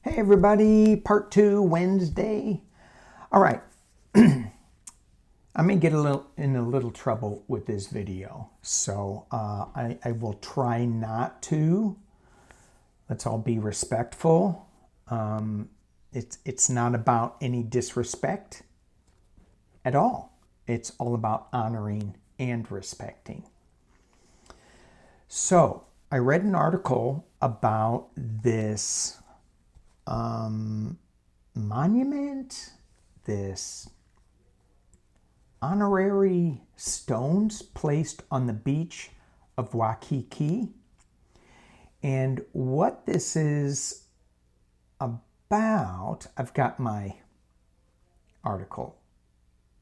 Hey everybody, part 2, Wednesday. All right, I may get in a little trouble with this video, so I will try not to. Let's all be respectful. It's not about any disrespect at all. It's all about honoring and respecting. So I read an article about this monument, this honorary stones placed on the beach of Waikiki. And what this is about, I've got my article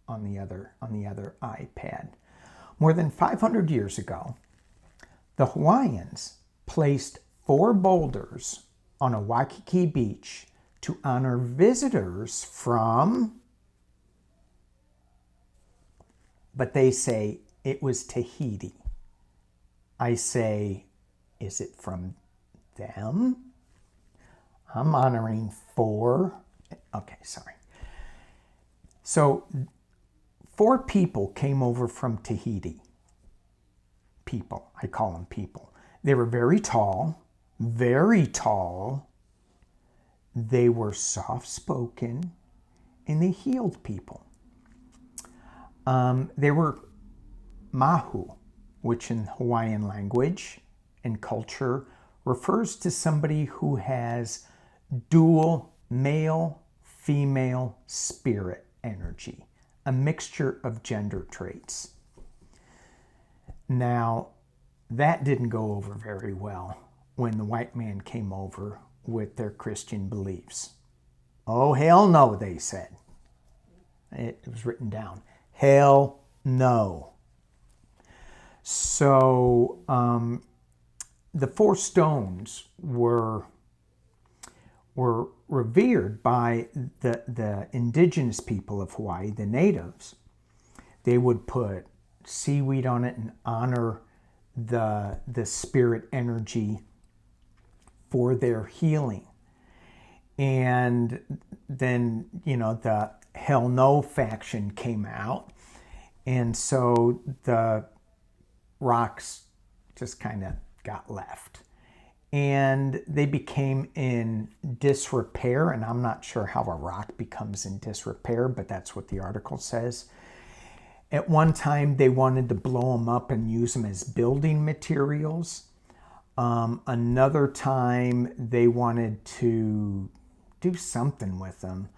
on the other iPad. More than 500 years ago, the Hawaiians placed 4 boulders on a Waikiki beach to honor visitors from, but they say it was Tahiti. I say, is it from them? I'm honoring 4. Okay, sorry. So 4 people came over from Tahiti. People, I call them people. They were very tall, very tall. They were soft-spoken, and they healed people. They were Mahu, which in Hawaiian language and culture refers to somebody who has dual male-female spirit energy, a mixture of gender traits. Now, that didn't go over very well when the white man came over with their Christian beliefs. Oh, hell no, they said. It was written down. Hell no. So the 4 stones were revered by the indigenous people of Hawaii, the natives. They would put seaweed on it and honor the spirit energy for their healing. And then, the Hell No faction came out. And so the rocks just kind of got left. And they became in disrepair. And I'm not sure how a rock becomes in disrepair, but that's what the article says. At one time, they wanted to blow them up and use them as building materials. Another time, they wanted to do something with them.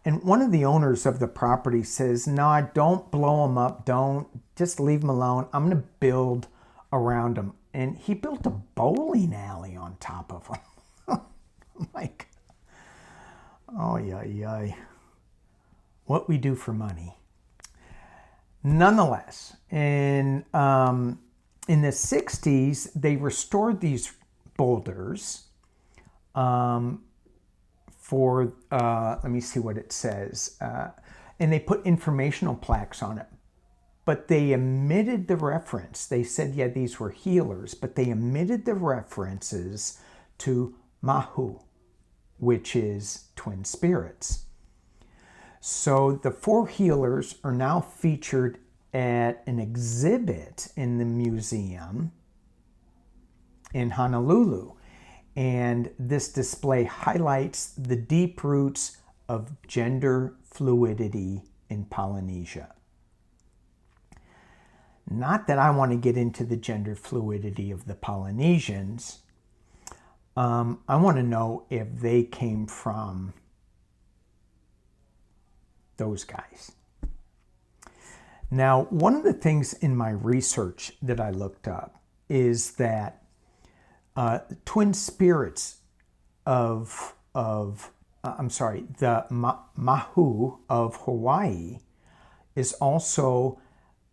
And one of the owners of the property says, no, don't blow them up. Don't. Just leave them alone. I'm going to build around them. And he built a bowling alley on top of them. I'm like, oh, yeah. What we do for money. Nonetheless, in the 60s, they restored these boulders for, let me see what it says, and they put informational plaques on it. But they omitted the reference. They said, yeah, these were healers, but they omitted the references to Mahu, which is twin spirits. So the 4 healers are now featured at an exhibit in the museum in Honolulu. And this display highlights the deep roots of gender fluidity in Polynesia. Not that I want to get into the gender fluidity of the Polynesians. I want to know if they came from those guys. Now, one of the things in my research that I looked up is that twin spirits the Mahu of Hawaii is also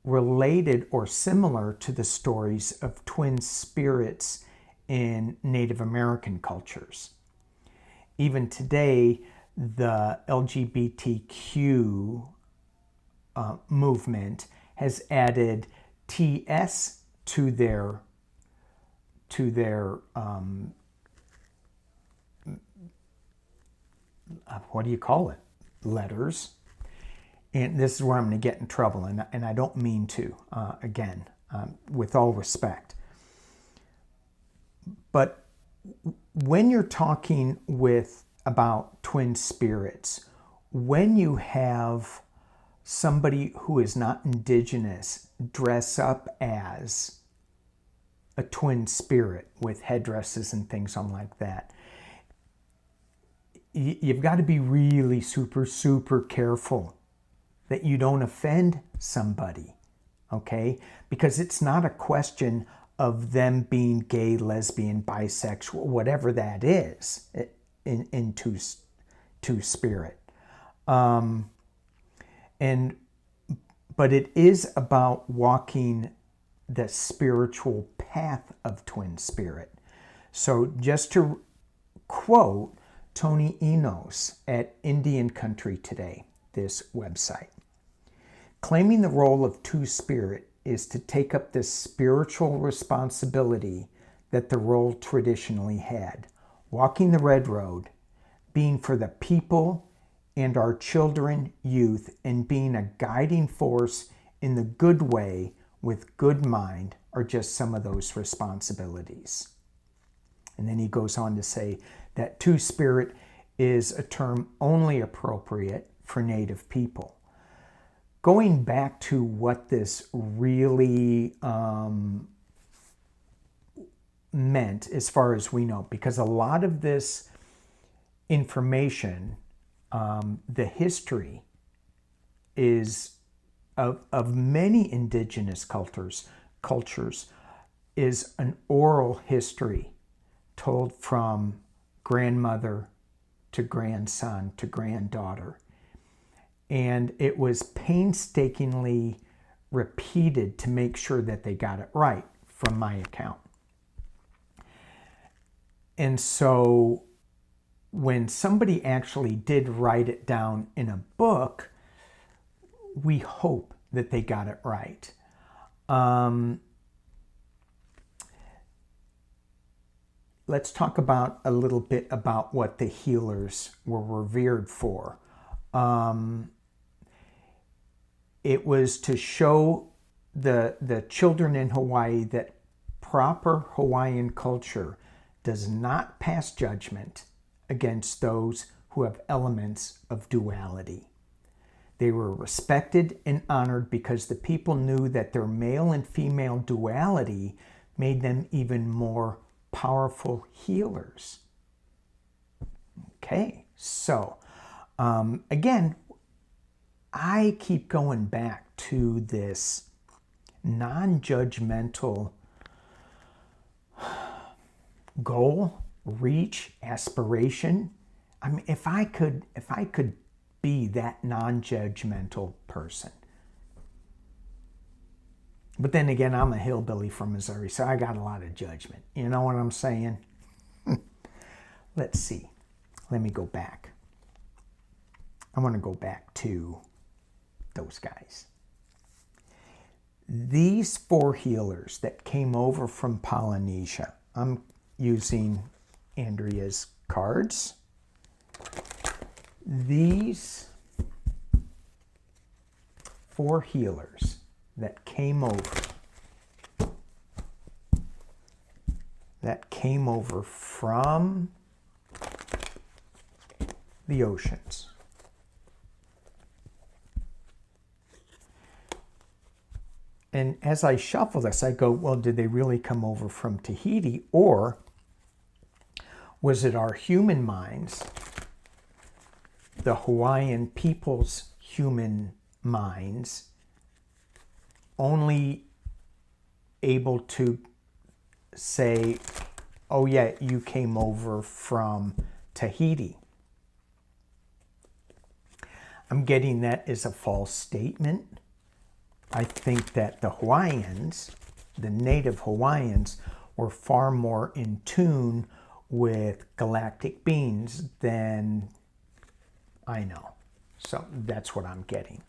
related or similar to the stories of twin spirits in Native American cultures. Even today, the LGBTQ movement has added TS to their what do you call it? Letters. And this is where I'm going to get in trouble, and I don't mean to, again, with all respect. But when you're talking about twin spirits, when you have somebody who is not indigenous dress up as a twin spirit with headdresses and things on like that, you've got to be really super, super careful that you don't offend somebody, okay? Because it's not a question of them being gay, lesbian, bisexual, whatever that is in two spirit. But it is about walking the spiritual path of twin spirit. So just to quote Tony Enos at Indian Country Today, this website, claiming the role of two spirit is to take up this spiritual responsibility that the role traditionally had, walking the red road, being for the people and our children, youth, and being a guiding force in the good way with good mind are just some of those responsibilities. And then he goes on to say that two spirit is a term only appropriate for Native people. Going back to what this really meant, as far as we know, because a lot of this information, the history is of many indigenous cultures is an oral history told from grandmother to grandson to granddaughter. And it was painstakingly repeated to make sure that they got it right, from my account. And so when somebody actually did write it down in a book, we hope that they got it right. Let's talk about a little bit about what the healers were revered for. It was to show the children in Hawaii that proper Hawaiian culture does not pass judgment against those who have elements of duality. They were respected and honored because the people knew that their male and female duality made them even more powerful healers. Okay, so again, I keep going back to this non-judgmental goal, reach, aspiration. I mean, if I could be that non-judgmental person. But then again, I'm a hillbilly from Missouri, so I got a lot of judgment. You know what I'm saying? Let's see. Let me go back. I want to go back to those guys. These four healers that came over from Polynesia, I'm using Andrea's cards. These four healers that came over from the oceans. And as I shuffle this, I go, well, did they really come over from Tahiti, or was it our human minds, the Hawaiian people's human minds, only able to say, oh yeah, you came over from Tahiti? I'm getting that as a false statement. I think that the Hawaiians, the native Hawaiians, were far more in tune with galactic beings than I know. So that's what I'm getting.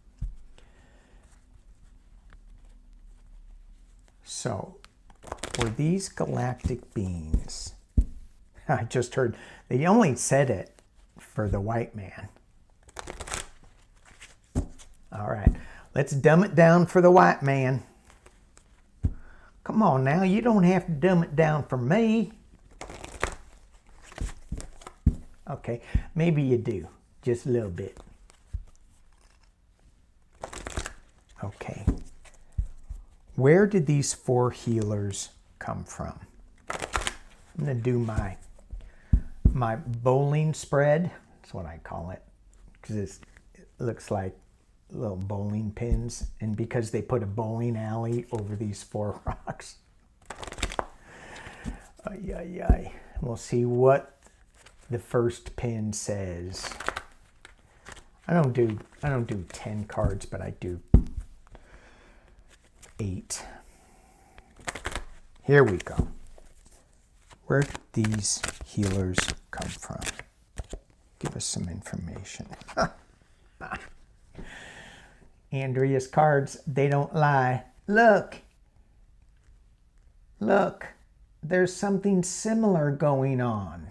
So were these galactic beings? I just heard, they only said it for the white man. All right, let's dumb it down for the white man. Come on now, you don't have to dumb it down for me. Okay, maybe you do, just a little bit. Okay, where did these 4 healers come from? I'm going to do my bowling spread. That's what I call it, because it looks like little bowling pins, and because they put a bowling alley over these 4 rocks. Ay, ay, ay. We'll see what the first pin says. I don't do 10 cards, but I do 8. Here we go. Where did these healers come from? Give us some information. Andrea's cards, they don't lie. Look, there's something similar going on.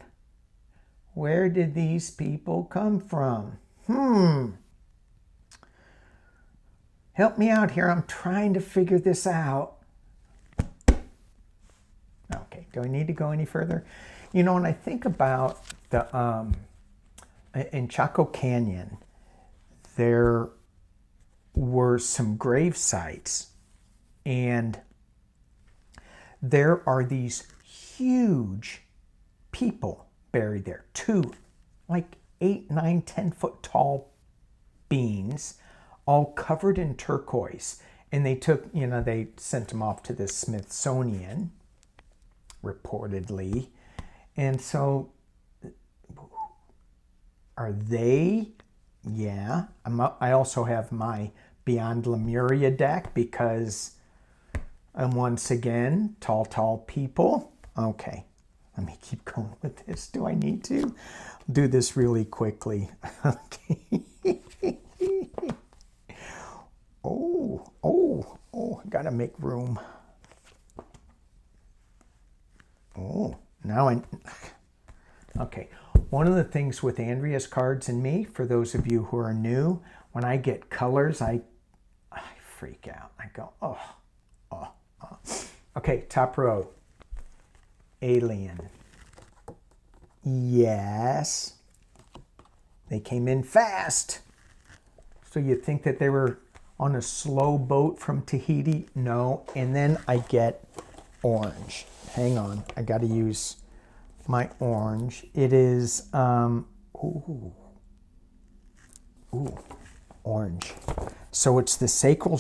Where did these people come from? Help me out here. I'm trying to figure this out. Okay, do I need to go any further? You know, when I think about the, in Chaco Canyon, there were some grave sites, and there are these huge people buried there. 2, like 8, 9, 10-foot tall beings, all covered in turquoise. And they took, you know, they sent them off to the Smithsonian, reportedly. And so, are they? Yeah. I also have my Beyond Lemuria deck, because I'm once again tall people. Okay. Let me keep going with this. Do I need to? I'll do this really quickly. Okay. I gotta make room. Okay. One of the things with Andrea's cards and me, for those of you who are new, when I get colors, I freak out. I go, oh. Okay, top row. Alien. Yes. They came in fast. So you think that they were on a slow boat from Tahiti? No. And then I get orange. Hang on. I got to use my orange. It is, orange. So it's the sacral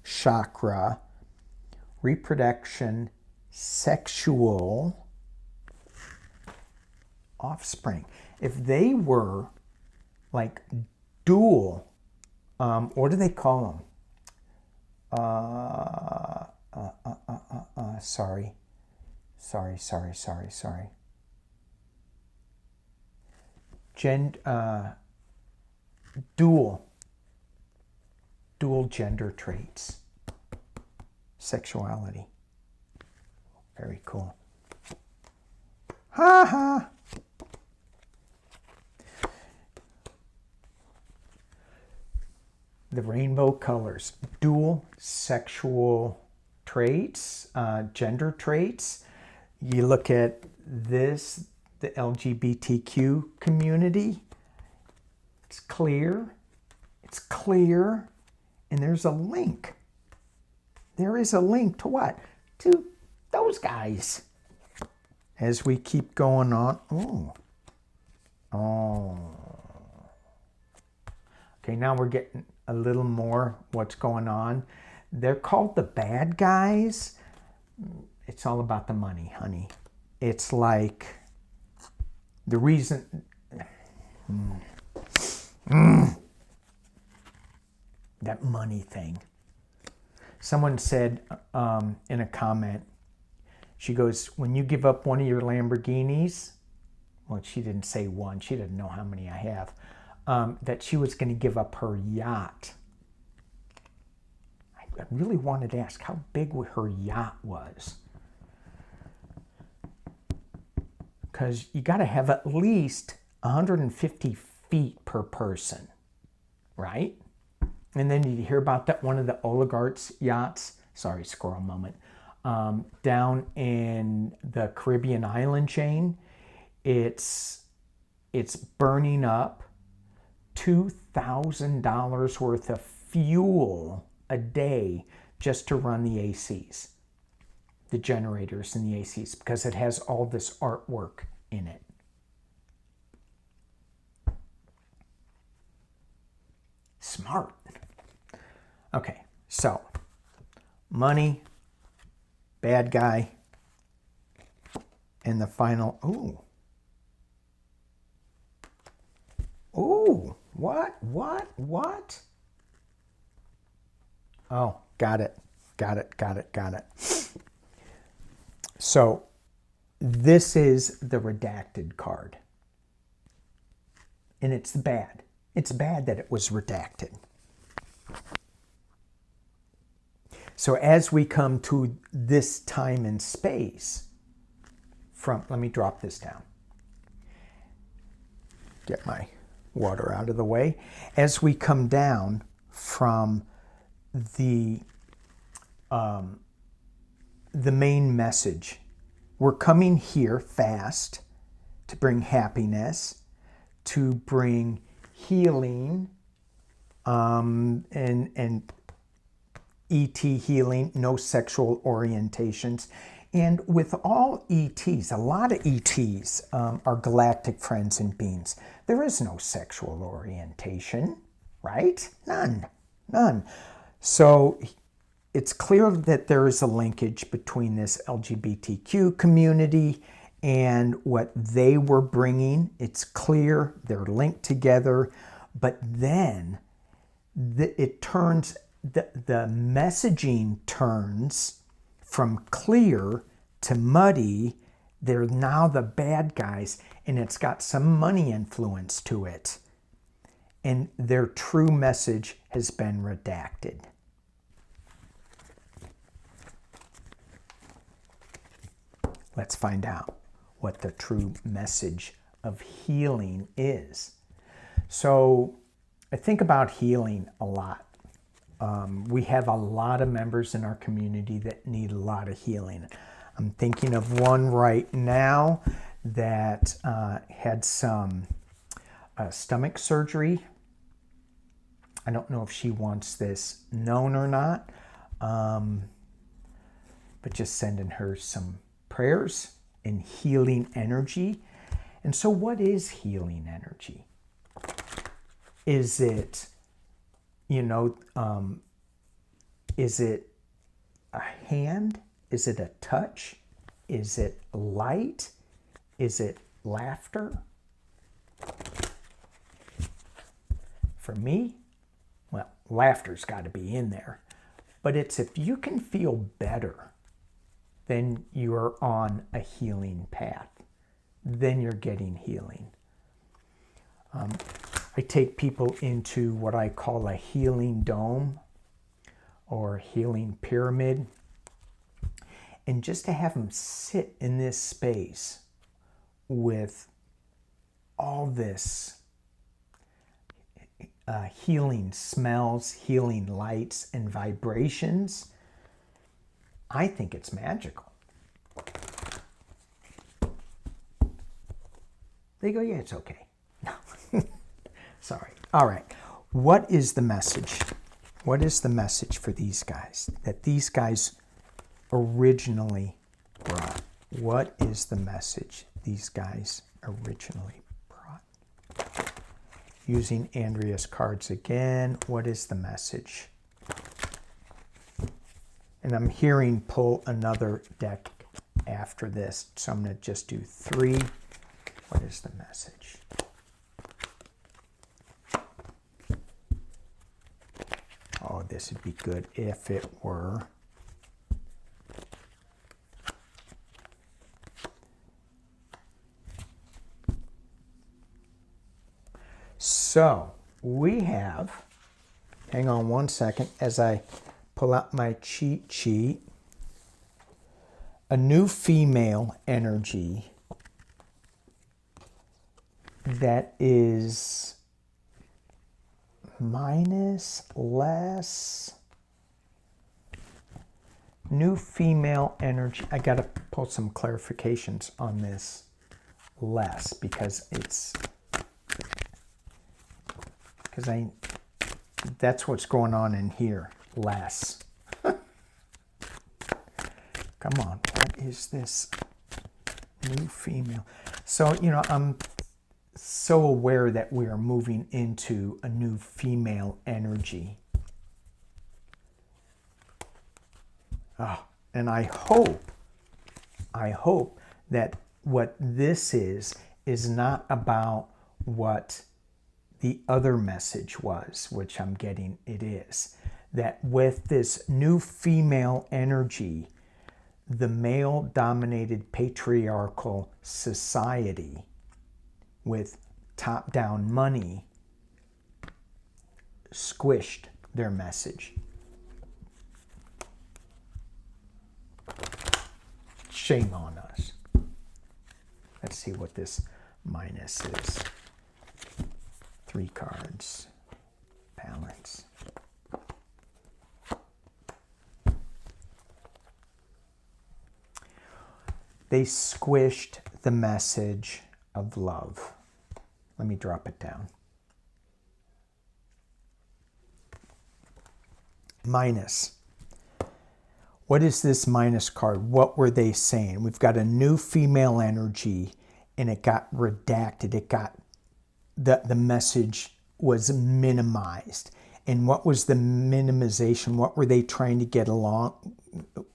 chakra, reproduction, sexual, offspring. If they were like dual, what do they call them? Sorry. Dual gender traits. Sexuality. Very cool. Ha ha. The rainbow colors. Dual sexual traits, gender traits. You look at this, the LGBTQ community. It's clear. It's clear. And there's a link. There is a link to what? To those guys. As we keep going on. Okay, now we're getting a little more what's going on. They're called the bad guys. It's all about the money, honey. It's like the reason. That money thing. Someone said in a comment, she goes, when you give up one of your Lamborghinis, well, she didn't say one, she didn't know how many I have, that she was going to give up her yacht. I really wanted to ask how big her yacht was. Because you got to have at least 150 feet per person, right? And then you hear about that one of the oligarchs' yachts, sorry, squirrel moment, down in the Caribbean island chain. It's burning up $2,000 worth of fuel a day just to run the ACs, the generators and the ACs, because it has all this artwork in it. Smart. Okay, so money, bad guy, and the final, ooh, what? Oh, got it. So this is the redacted card. And it's bad. It's bad that it was redacted. So as we come to this time and space, let me drop this down. Get my water out of the way. As we come down from the main message, we're coming here fast to bring happiness, to bring healing, and ET healing, no sexual orientations. And with all ETs, a lot of ETs are galactic friends and beings. There is no sexual orientation, right? None. So it's clear that there is a linkage between this LGBTQ community and what they were bringing. It's clear they're linked together, but then it turns, the messaging turns from clear to muddy. They're now the bad guys, and it's got some money influence to it. And their true message has been redacted. Let's find out what the true message of healing is. So I think about healing a lot. We have a lot of members in our community that need a lot of healing. I'm thinking of one right now that had some stomach surgery. I don't know if she wants this known or not, but just sending her some prayers and healing energy. And so what is healing energy? Is it, is it a hand? Is it a touch? Is it light? Is it laughter? For me, well, laughter's got to be in there. But it's if you can feel better, then you are on a healing path. Then you're getting healing. I take people into what I call a healing dome or healing pyramid. And just to have them sit in this space with all this healing smells, healing lights, and vibrations, I think it's magical. They go, yeah, it's okay. No. Sorry. All right. What is the message? What is the message for these guys that these guys originally brought? What is the message these guys originally brought? Using Andrea's cards again, what is the message? And I'm hearing pull another deck after this, so I'm going to just do 3. What is the message? Oh, this would be good if it were. So we have, hang on one second as I pull out my cheat sheet, a new female energy that is minus, less, new female energy. I got to pull some clarifications on this less because that's what's going on in here. Less. Come on, what is this? New female. So, you know, I'm so aware that we are moving into a new female energy. Oh, and I hope that what this is not about what the other message was, which I'm getting it is. That with this new female energy, the male-dominated patriarchal society with top-down money squished their message. Shame on us. Let's see what this minus is. 3 cards. Balance. They squished the message of love. Let me drop it down. Minus. What is this minus card? What were they saying? We've got a new female energy and it got redacted. It got, the message was minimized. And what was the minimization? What were they trying to get along?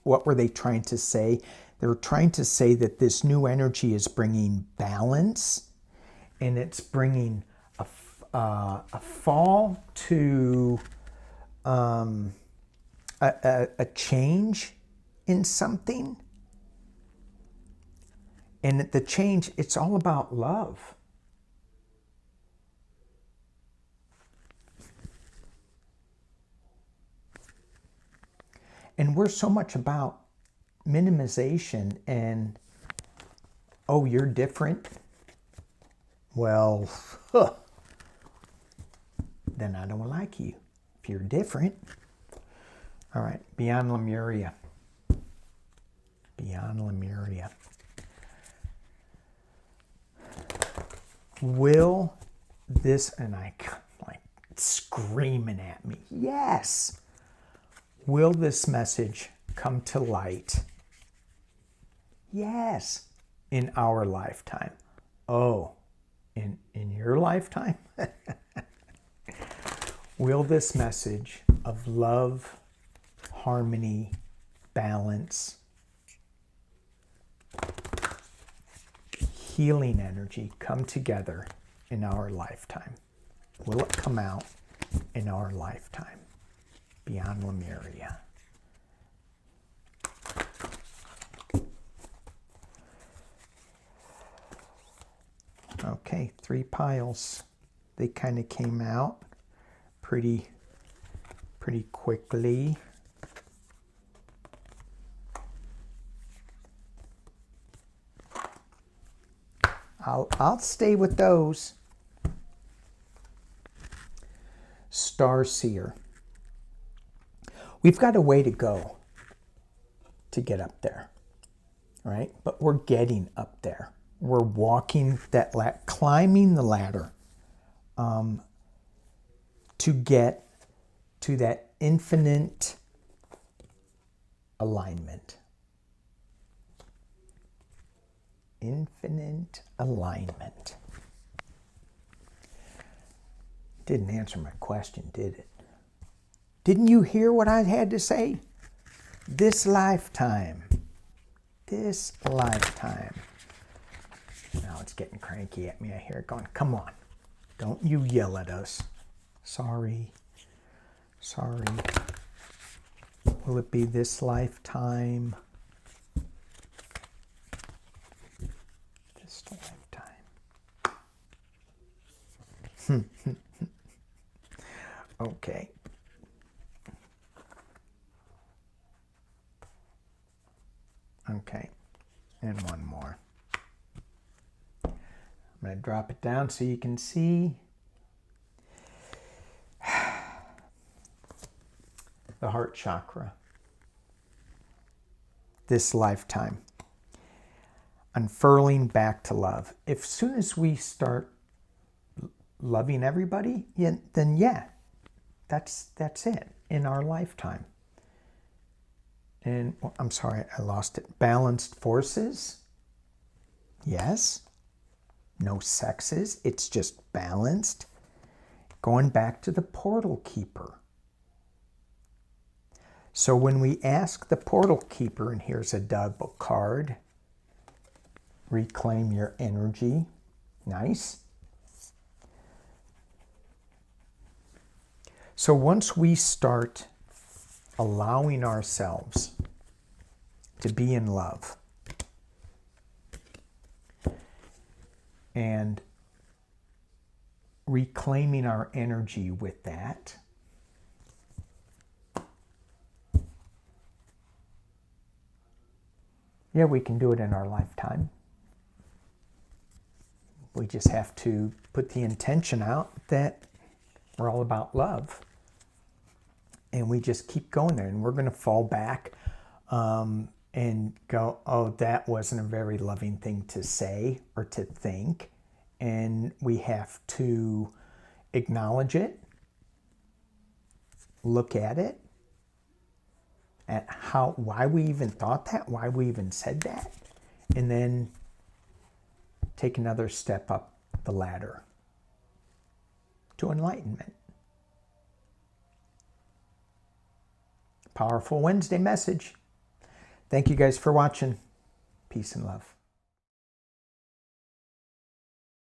What were they trying to say? They were trying to say that this new energy is bringing balance and it's bringing a fall to a change in something. And the change, it's all about love. And we're so much about minimization and, oh, you're different? Well, then I don't like you if you're different. All right, beyond Lemuria. Beyond Lemuria. Will this, and I like screaming at me, yes. Will this message come to light? Yes, in our lifetime. Oh, in your lifetime? Will this message of love, harmony, balance, healing energy come together in our lifetime? Will it come out in our lifetime? Beyond Lemuria. Okay, 3 piles. They kind of came out pretty quickly. I'll stay with those. Starseer. We've got a way to go to get up there, right? But we're getting up there. We're walking that climbing the ladder to get to that infinite alignment. Infinite alignment. Didn't answer my question, did it? Didn't you hear what I had to say? This lifetime. This lifetime. Now it's getting cranky at me. I hear it going, come on. Don't you yell at us. Sorry. Sorry. Will it be this lifetime? This lifetime. Okay. Okay. And one more. I'm going to drop it down so you can see. The heart chakra. This lifetime. Unfurling back to love. As soon as we start loving everybody, then yeah, that's it in our lifetime. And I'm sorry, I lost it. Balanced forces. Yes. No sexes. It's just balanced. Going back to the portal keeper. So when we ask the portal keeper, and here's a double card, reclaim your energy. Nice. So once we start allowing ourselves to be in love and reclaiming our energy with that, yeah, we can do it in our lifetime. We just have to put the intention out that we're all about love. And we just keep going there. And we're going to fall back and go, oh, that wasn't a very loving thing to say or to think. And we have to acknowledge it, look at it, at why we even thought that, why we even said that, and then take another step up the ladder to enlightenment. Powerful Wednesday message. Thank you guys for watching. Peace and love.